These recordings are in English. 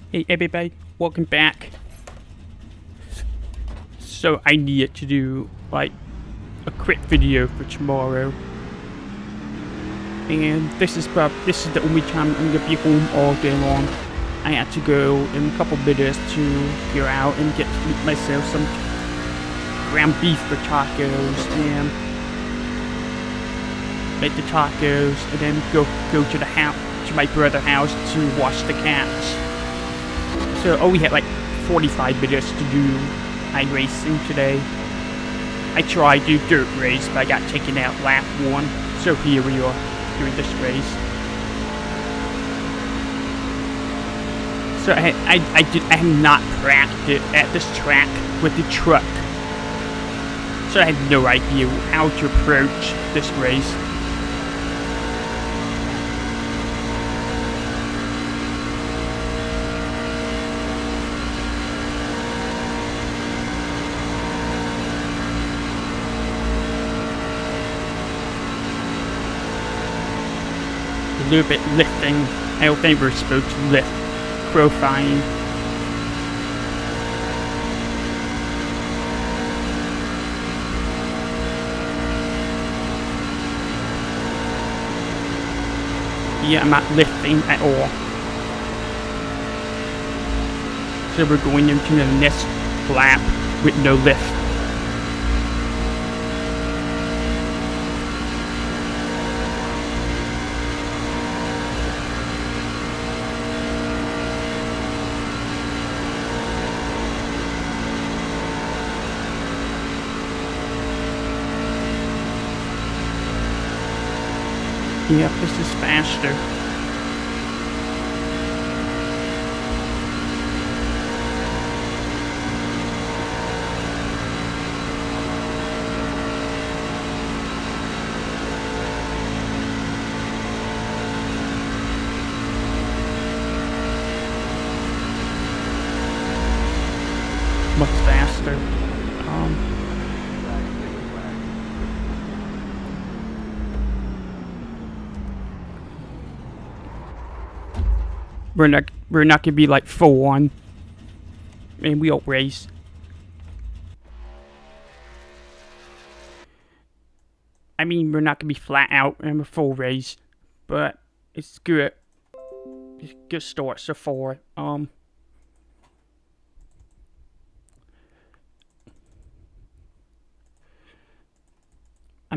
Hey everybody, welcome back. So I needed to do like a quick video for tomorrow. And this is the only time I'm gonna be home all day long. I had to go in a couple minutes to go out and get myself some ground beef for tacos and make the tacos and then go to the house, to my brother's house to wash the cats. So I only had like 45 minutes to do iRacing today. I tried to do dirt race, but I got taken out lap 1. So here we are doing this race. So I have not practiced at this track with the truck. So I had no idea how to approach this race. A little bit lifting. I don't think we're supposed to lift. Profiling. Yeah, I'm not lifting at all. So we're going into the next lap with no lift. Yep, this is faster. Much faster. We're not gonna be like full on. And we all race. I mean, we're not gonna be flat out in a full race, but it's good. It's a good start so far. I'm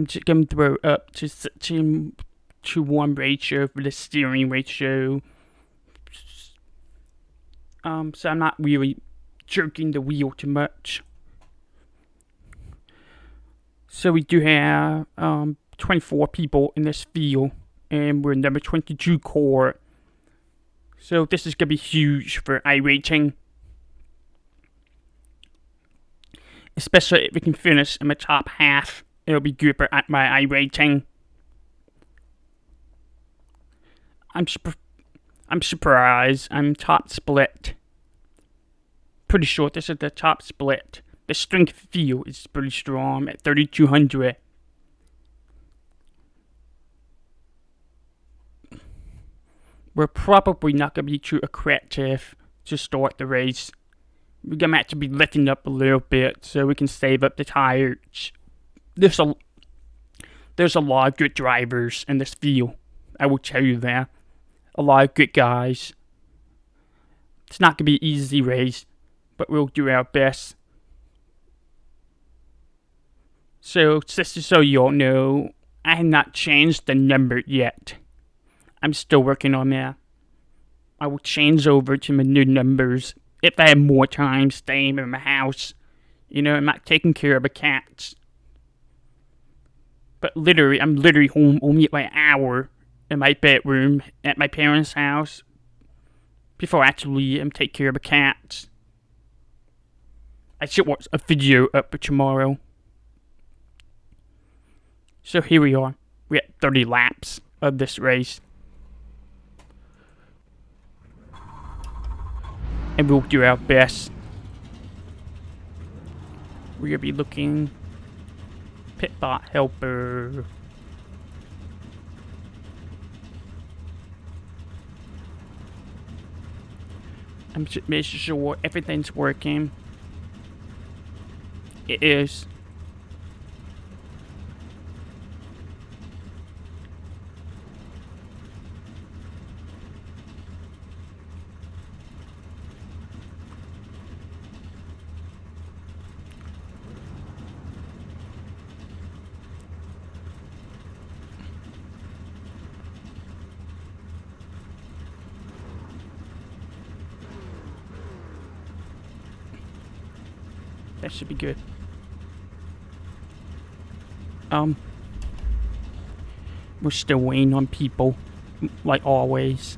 just gonna throw up to 1 ratio for the steering ratio. So I'm not really jerking the wheel too much. So we do have 24 people in this field, and we're number 22 core. So this is gonna be huge for iRacing, especially if we can finish in the top half. It'll be good for my iRacing. I'm surprised I'm top split. Pretty sure this is the top split. The strength field is pretty strong at 3,200. We're probably not going to be too aggressive to start the race. We're going to have to be lifting up a little bit so we can save up the tires. There's a lot of good drivers in this field. I will tell you that. A lot of good guys. It's not going to be an easy race, but we'll do our best. So, just so you all know, I have not changed the number yet. I'm still working on that. I will change over to my new numbers if I have more time staying in my house. You know, I'm not taking care of the cats. But I'm literally home only like an hour in my bedroom at my parents' house before I actually take care of the cats. I should watch a video up for tomorrow. So here we are. We're at 30 laps of this race. And we'll do our best. We're gonna be looking pitbot helper. I'm just making sure everything's working. It is. That should be good. We're still waiting on people, like always.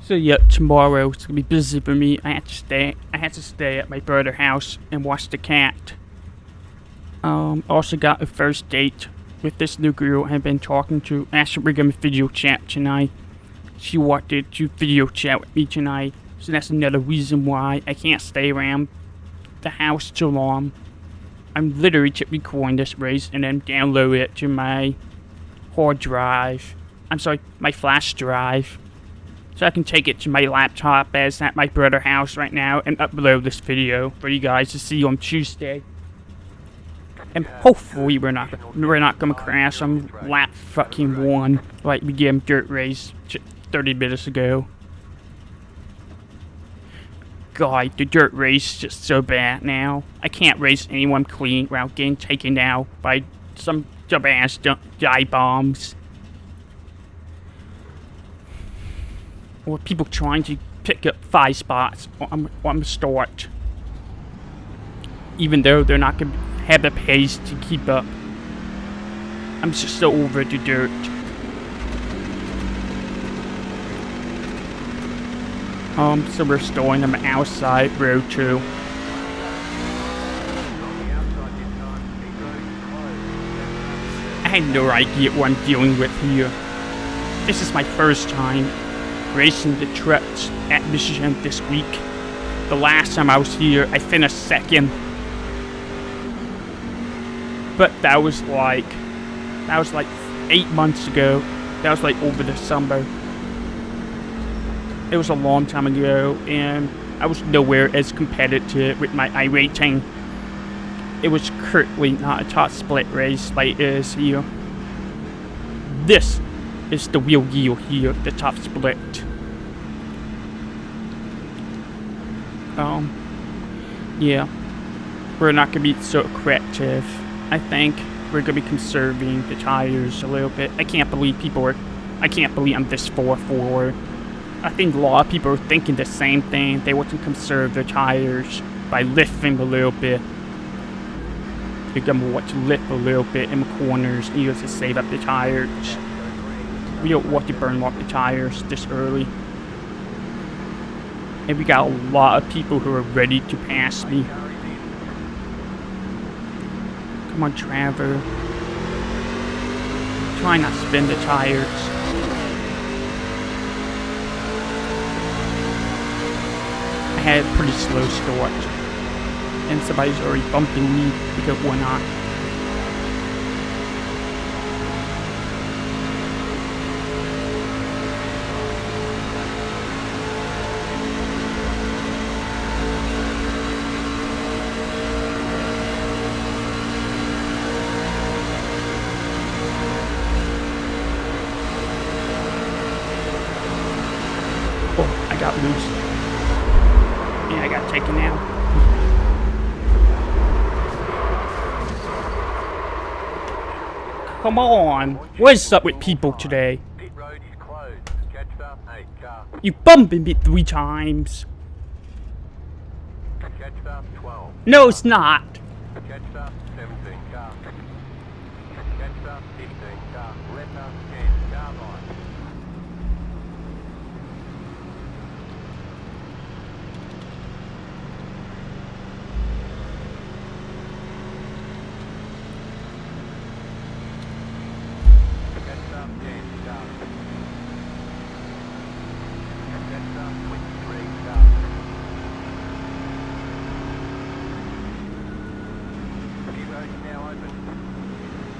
So yeah, tomorrow it's gonna be busy for me. I had to stay at my brother's house and watch the cat. Also got a first date with this new girl I've been talking to. Actually, we're gonna video chat tonight. She wanted to video chat with me tonight, so that's another reason why I can't stay around the house too long. I'm literally just recording this race and then download it to my hard drive. I'm sorry, my flash drive. So I can take it to my laptop as at my brother's house right now and upload this video for you guys to see on Tuesday. And hopefully we're not gonna crash on lap fucking 1 like we did in dirt race 30 minutes ago. God, the dirt race is just so bad now. I can't race anyone clean without getting taken out by some dumbass dive bombs. Or people trying to pick up 5 spots on the start. Even though they're not going to have the pace to keep up. I'm just so over the dirt. So we're starting on the outside road too. I had no idea what I'm dealing with here. This is my first time racing the trucks at Michigan this week. The last time I was here, I finished second. But that was like 8 months ago. That was like over the summer. It was a long time ago, and I was nowhere as competitive with my iRacing. It was currently not a top split race like it is here. This is the real deal here, the top split. Yeah, we're not gonna be so aggressive. I think we're gonna be conserving the tires a little bit. I can't believe I'm this far forward. I think a lot of people are thinking the same thing. They want to conserve their tires by lifting a little bit. You're gonna want to lift a little bit in the corners in order to save up the tires. We don't want to burn off the tires this early. And we got a lot of people who are ready to pass me. Come on, Trevor. Try not to spin the tires. I had a pretty slow start. And somebody's already bumping me because why not? Oh, I got loose. Yeah, I got taken out. Come on. What is up with people today? You bumping me 3 times. No, it's not.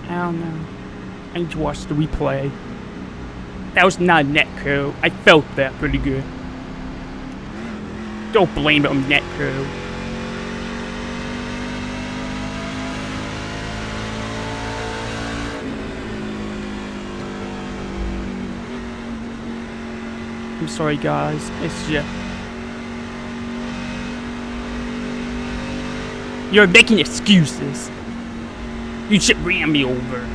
I don't know. I need to watch the replay. That was not a netcode. I felt that pretty good. Don't blame it on netcode. I'm sorry guys, it's just... You're making excuses. You should ram me over.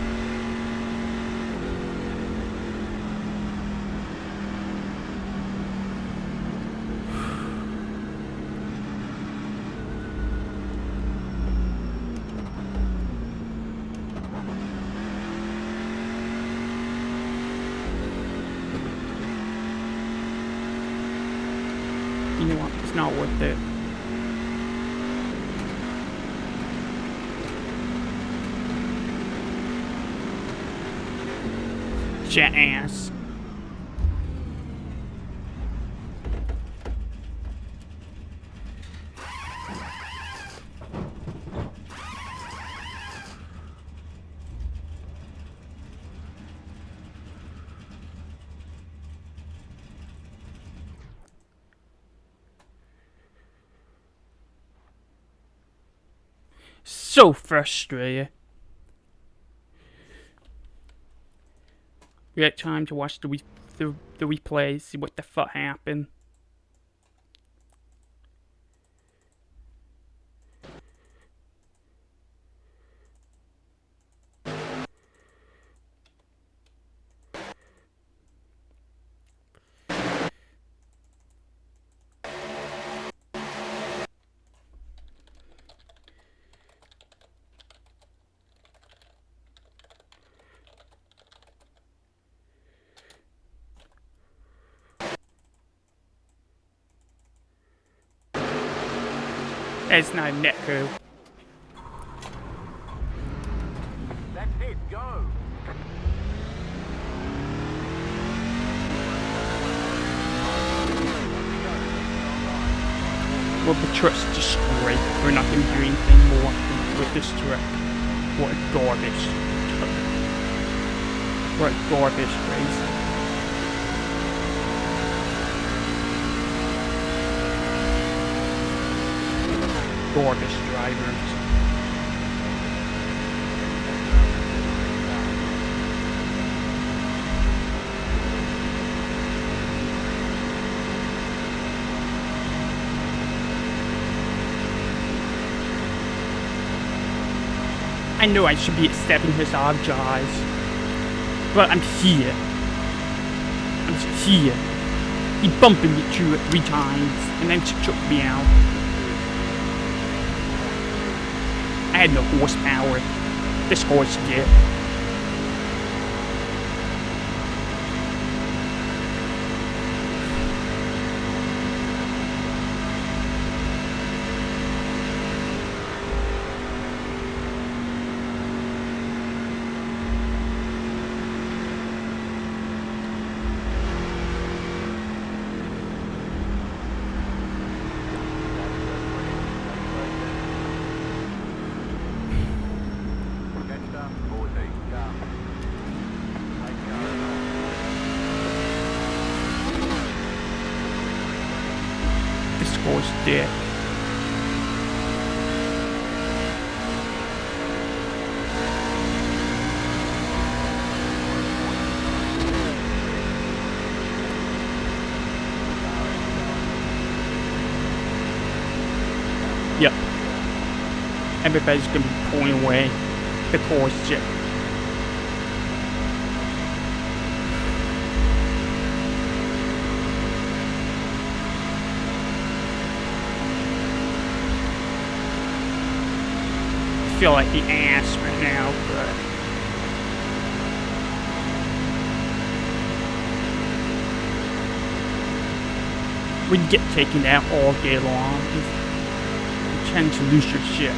You know what? It's not worth it. Jackass. So frustrated. We had time to watch the replay, see what the fuck happened. It's not a netcode. That's it, go! Well, the truck's destroyed. We're not going to do anything more with this truck. What a garbage truck. What a garbage race. Garbage drivers. I know I should be accepting his apologize, but I'm here. I'm just here. He bumped me through it 3 times, and then took me out. I had no horsepower. This horse did. This horse did. Yep. Everybody's gonna be pulling away the course jet. I feel like the ass right now, but we can get taken out all day long. You tend to lose your shit.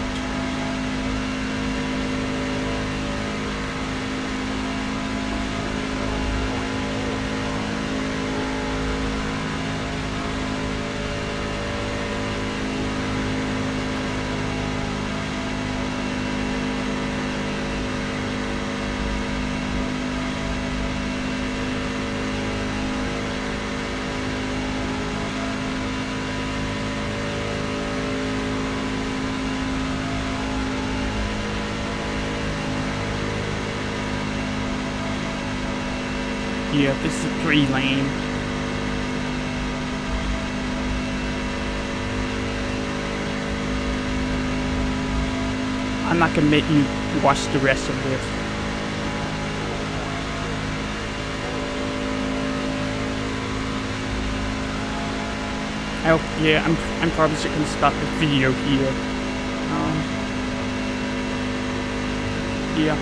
Yeah, this is pretty lame. I'm not gonna make you watch the rest of this. Oh, yeah, I'm probably just gonna stop the video here. Yeah.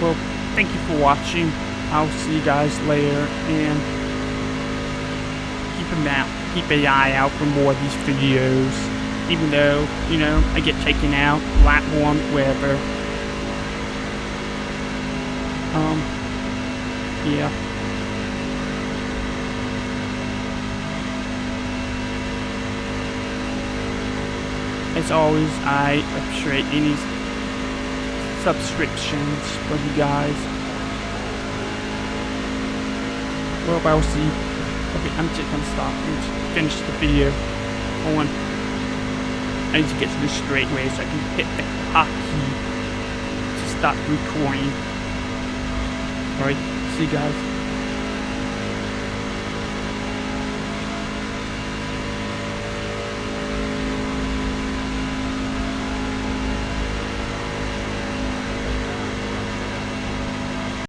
Well, thank you for watching. I'll see you guys later, and keep an eye out for more of these videos. Even though, you know, I get taken out, lap one, wherever. Yeah. As always, I appreciate any subscriptions from you guys. Well, I'll see. Okay, I'm just gonna stop and finish the video. Hold on. I need to get to the straightaway so I can hit the hotkey to stop recording. Alright, see you guys.